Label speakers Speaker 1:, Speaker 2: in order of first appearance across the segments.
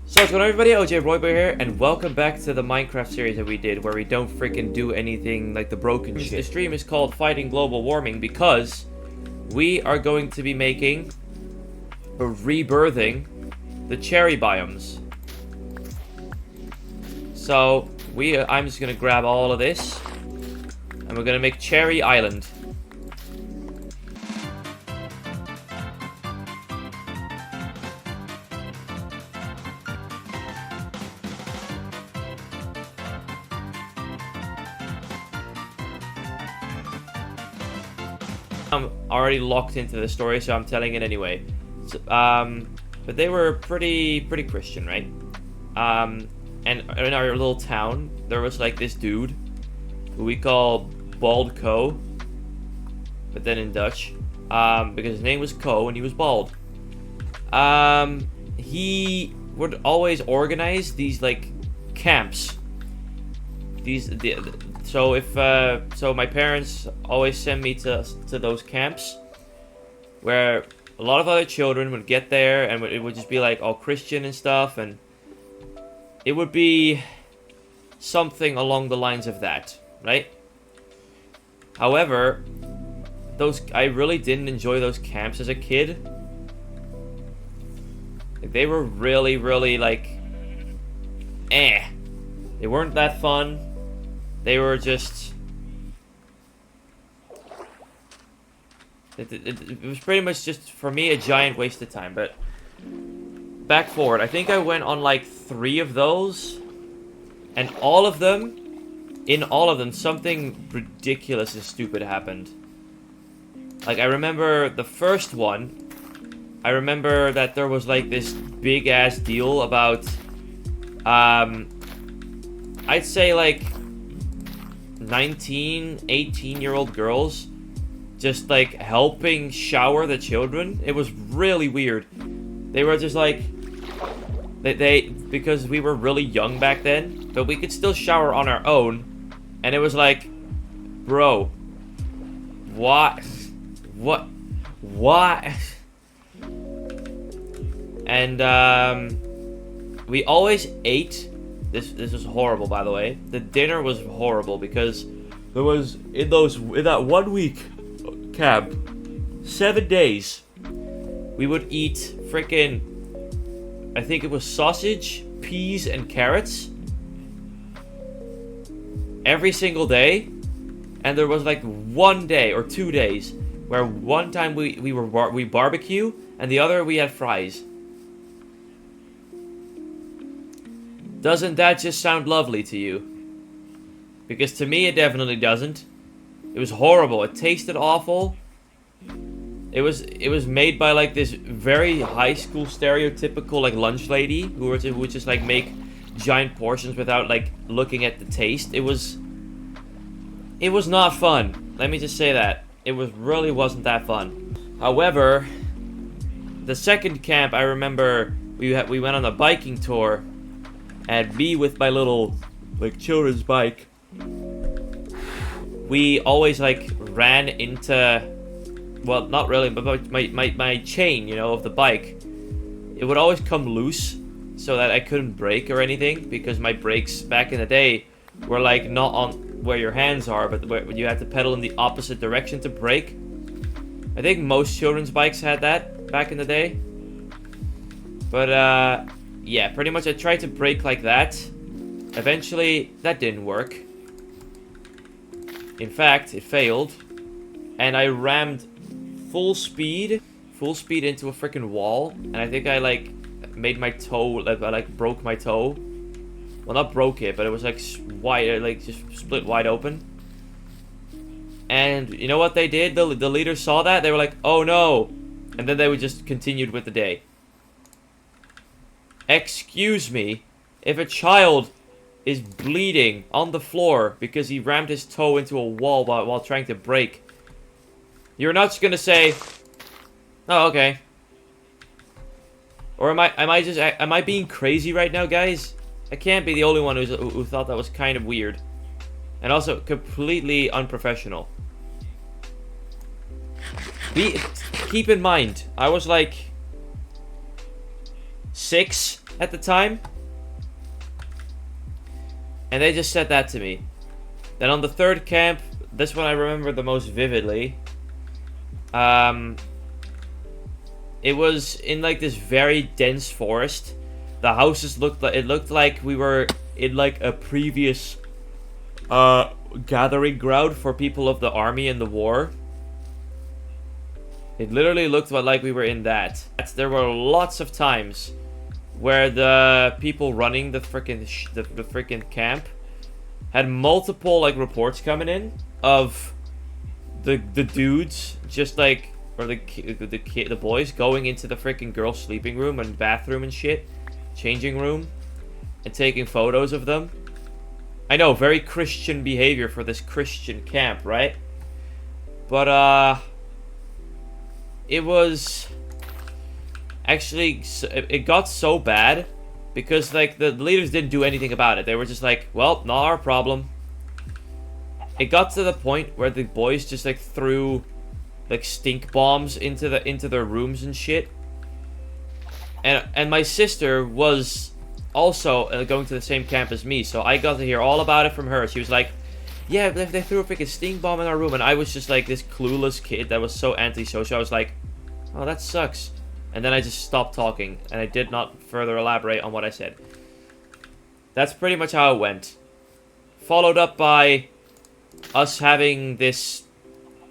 Speaker 1: So what's going on, everybody? OJ Royber here, and welcome back to the Minecraft series that we did, where we don't freaking do anything like the broken shit. The stream is called Fighting Global Warming because we are going to be making or rebirthing the cherry biomes. So I'm just gonna grab all of this, and we're gonna make Cherry Island. I'm already locked into the story, so I'm telling it anyway. So, but they were pretty Christian, right? And in our little town, there was like this dude who we call Bald Co, but then in Dutch, because his name was Co and he was bald. He would always organize these like camps. So my parents always send me to those camps where a lot of other children would get there, and it would just be like all Christian and stuff, and it would be something along the lines of that, right? However, I really didn't enjoy those camps as a kid. They were really like They weren't that fun. They were just... It was pretty much just, for me, a giant waste of time. But back forward, I think I went on like 3 of those. And in all of them, something ridiculous and stupid happened. Like, I remember the first one. I remember that there was like this big-ass deal about... I'd say like 19, 18-year-old girls just like helping shower the children. It was really weird. They were just like because we were really young back then, but we could still shower on our own, and it was like, bro, what and we always ate. This was horrible, by the way. The dinner was horrible because there was in that 1 week camp, 7 days, we would eat freaking, I think it was sausage, peas, and carrots every single day. And there was like 1 day or 2 days where one time we barbecue, and the other we had fries. Doesn't that just sound lovely to you? Because to me, it definitely doesn't. It was horrible. It tasted awful. It was made by like this very high school stereotypical like lunch lady who would just like make giant portions without like looking at the taste. It was not fun. Let me just say that. It really wasn't that fun. However, the second camp, I remember we went on a biking tour. And me with my little, like, children's bike, we always, like, ran into, well, not really, but my chain, you know, of the bike. It would always come loose so that I couldn't brake or anything, because my brakes back in the day were, like, not on where your hands are, but where you had to pedal in the opposite direction to brake. I think most children's bikes had that back in the day. But, yeah, pretty much I tried to brake like that. Eventually, that didn't work. In fact, it failed. And I rammed full speed into a freaking wall. And I think I, like, made my toe, I, like, broke my toe. Well, not broke it, but it was, like, wide, like, just split wide open. And you know what they did? The leaders saw that. They were like, oh, no. And then they would just continued with the day. Excuse me, if a child is bleeding on the floor because he rammed his toe into a wall while trying to brake, you're not just gonna say, oh, okay. Or am I being crazy right now, guys? I can't be the only one who thought that was kind of weird. And also completely unprofessional. Keep in mind, I was like 6 at the time. And they just said that to me. Then on the third camp, this one I remember the most vividly. It was in like this very dense forest. The houses looked like we were in like a previous gathering ground for people of the army in the war. It literally looked like we were in that. There were lots of times where the people running the freaking camp had multiple like reports coming in of the dudes just like, or the boys going into the freaking girls' sleeping room and bathroom and shit, changing room, and taking photos of them. I know, very Christian behavior for this Christian camp, right? But it was actually, it got so bad because like the leaders didn't do anything about it. They were just like, well, not our problem. It got to the point where the boys just like threw like stink bombs into their rooms and shit. And my sister was also going to the same camp as me, so I got to hear all about it from her. She was like, yeah, they threw a freaking stink bomb in our room, and I was just like this clueless kid that was so antisocial. I was like, oh, that sucks. And then I just stopped talking, and I did not further elaborate on what I said. That's pretty much how it went. Followed up by us having this,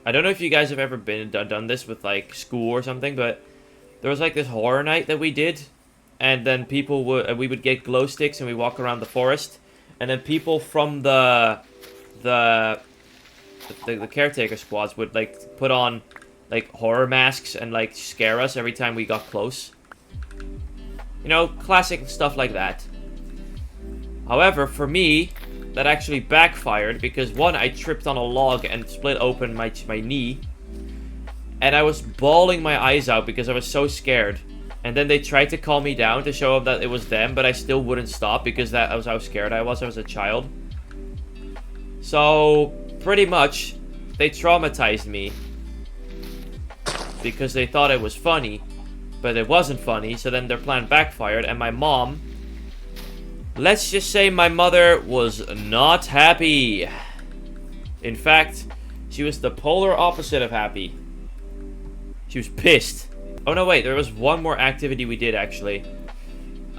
Speaker 1: I don't know if you guys have ever done this with like school or something, but there was like this horror night that we did, and then we would get glow sticks and we walk around the forest, and then people from the caretaker squads would like put on like horror masks and like scare us every time we got close. You know, classic stuff like that. However, for me, that actually backfired because one, I tripped on a log and split open my knee, and I was bawling my eyes out because I was so scared. And then they tried to calm me down to show them that it was them, but I still wouldn't stop because that was how scared I was. I was a child. So pretty much they traumatized me because they thought it was funny, but it wasn't funny. So then their plan backfired, and my mom, let's just say my mother was not happy. In fact, she was the polar opposite of happy. She was pissed. Oh no, wait, there was one more activity we did actually.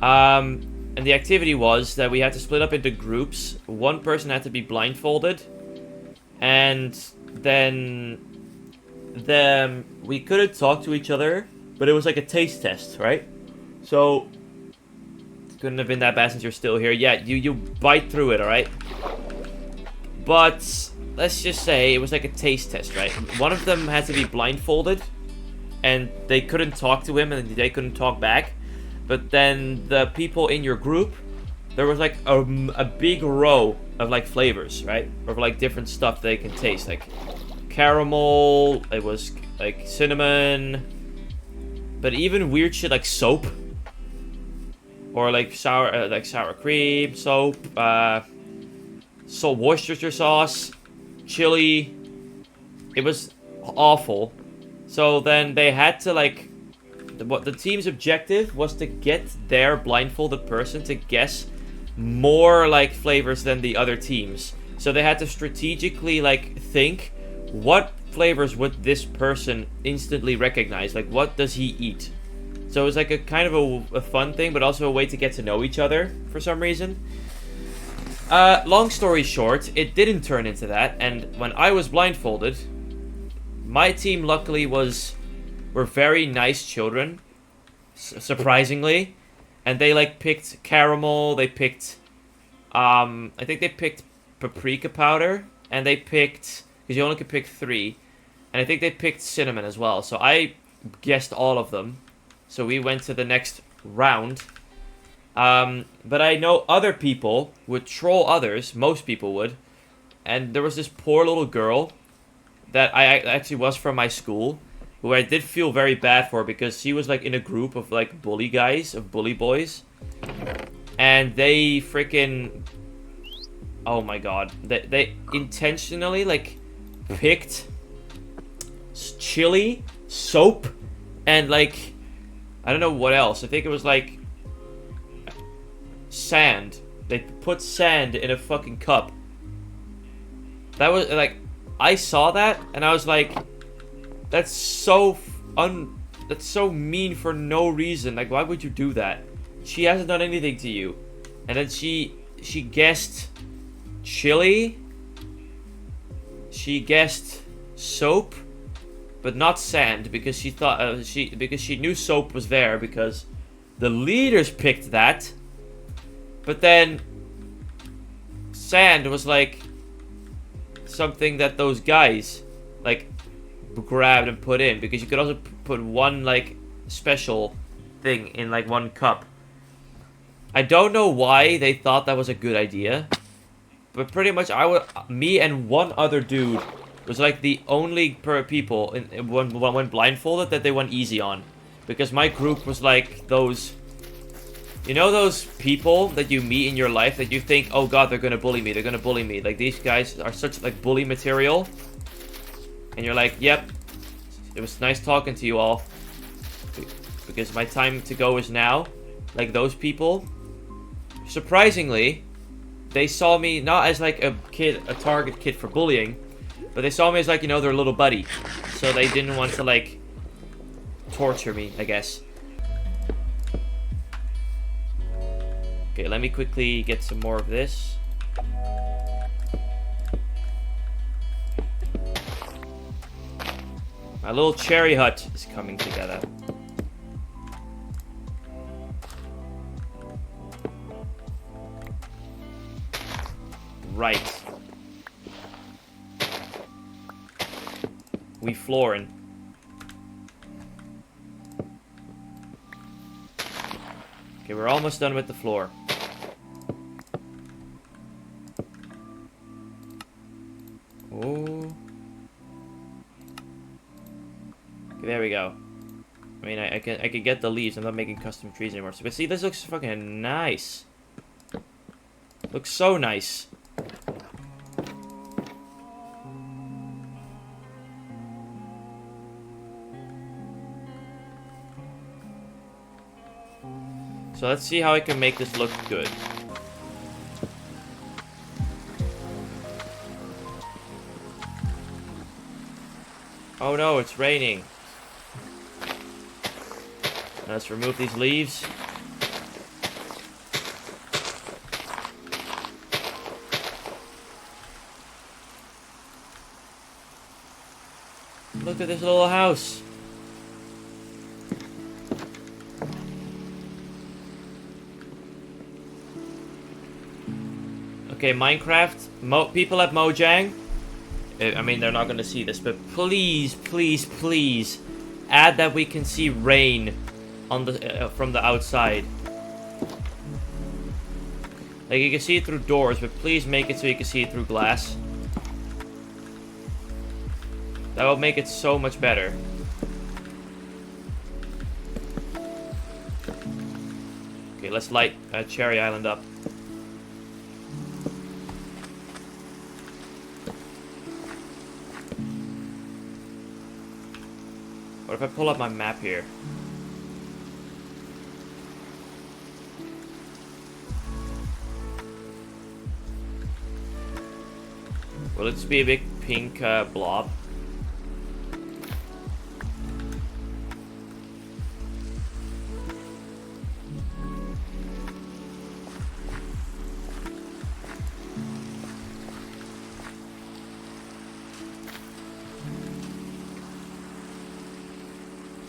Speaker 1: And the activity was that we had to split up into groups. One person had to be blindfolded, and then we couldn't talk to each other, but it was like a taste test, right? So couldn't have been that bad since you're still here. Yeah, you bite through it, alright? But let's just say it was like a taste test, right? One of them had to be blindfolded, and they couldn't talk to him, and they couldn't talk back. But then the people in your group, there was like a big row of like flavors, right? Of like different stuff they can taste, like caramel, it was like cinnamon, but even weird shit like soap, or like sour cream, soap, Worcestershire sauce, chili. It was awful. So then they had to like, what the team's objective was to get their blindfolded person to guess more like flavors than the other teams. So they had to strategically like think, what flavors would this person instantly recognize? Like, what does he eat? So it was like a kind of a fun thing, but also a way to get to know each other for some reason. Long story short, it didn't turn into that, and when I was blindfolded, my team luckily were very nice children, surprisingly, and they like picked caramel, they picked, I think they picked paprika powder, and they picked, because you only could pick 3, and I think they picked cinnamon as well, so I guessed all of them, so we went to the next round. But I know other people would troll others, most people would, and there was this poor little girl that I actually was from my school, who I did feel very bad for because she was like in a group of like bully guys, of bully boys, and they freaking, oh my god, they intentionally like picked chili, soap, and like, I don't know what else. I think it was like, sand. They put sand in a fucking cup. That was, like, I saw that, and I was like, that's so that's so mean for no reason. Like, why would you do that? She hasn't done anything to you. And then she guessed chili. She guessed soap, but not sand, because she thought because she knew soap was there because the leaders picked that. But then sand was like something that those guys like grabbed and put in, because you could also put one like special thing in like one cup. I don't know why they thought that was a good idea, but pretty much me and one other dude was like the only people when blindfolded that they went easy on, because my group was like those, you know, those people that you meet in your life that you think, oh god, they're gonna bully me, like these guys are such like bully material, and you're like, yep, it was nice talking to you all, because my time to go is now. Like those people, surprisingly, they saw me not as like a target kid for bullying, but they saw me as like, you know, their little buddy. So they didn't want to like torture me, I guess. Okay, let me quickly get some more of this. My little cherry hut is coming together. Right. We flooring. Okay, we're almost done with the floor. Oh. Okay, there we go. I mean, I can get the leaves. I'm not making custom trees anymore. So, but see, this looks fucking nice. Looks so nice. So let's see how I can make this look good. Oh no, it's raining. Let's remove these leaves. Look at this little house. Okay, Minecraft, people at Mojang, I mean, they're not going to see this, but please, please, please add that we can see rain on the from the outside. Like, you can see it through doors, but please make it so you can see it through glass. That will make it so much better. Okay, let's light Cherry Island up. What if I pull up my map here? Will it just be a big pink blob?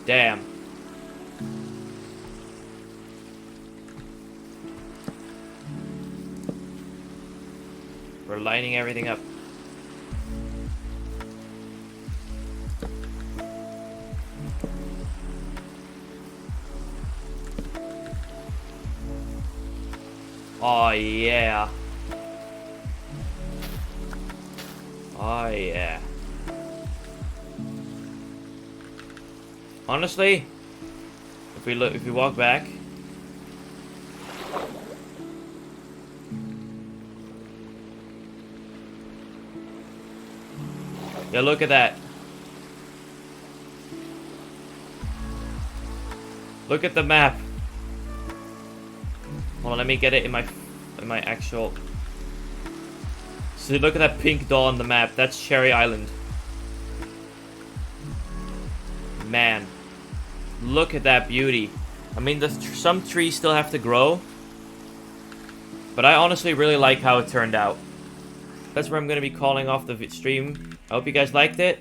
Speaker 1: Damn. We're lining everything up. Oh yeah. Oh yeah. Honestly, if we walk back, yeah, look at that. Look at the map. Hold on, let me get it in my actual... So look at that pink doll on the map. That's Cherry Island. Man. Look at that beauty. I mean, some trees still have to grow. But I honestly really like how it turned out. That's where I'm going to be calling off the stream. I hope you guys liked it.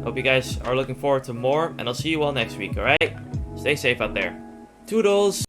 Speaker 1: Hope you guys are looking forward to more. And I'll see you all next week, alright? Stay safe out there. Toodles!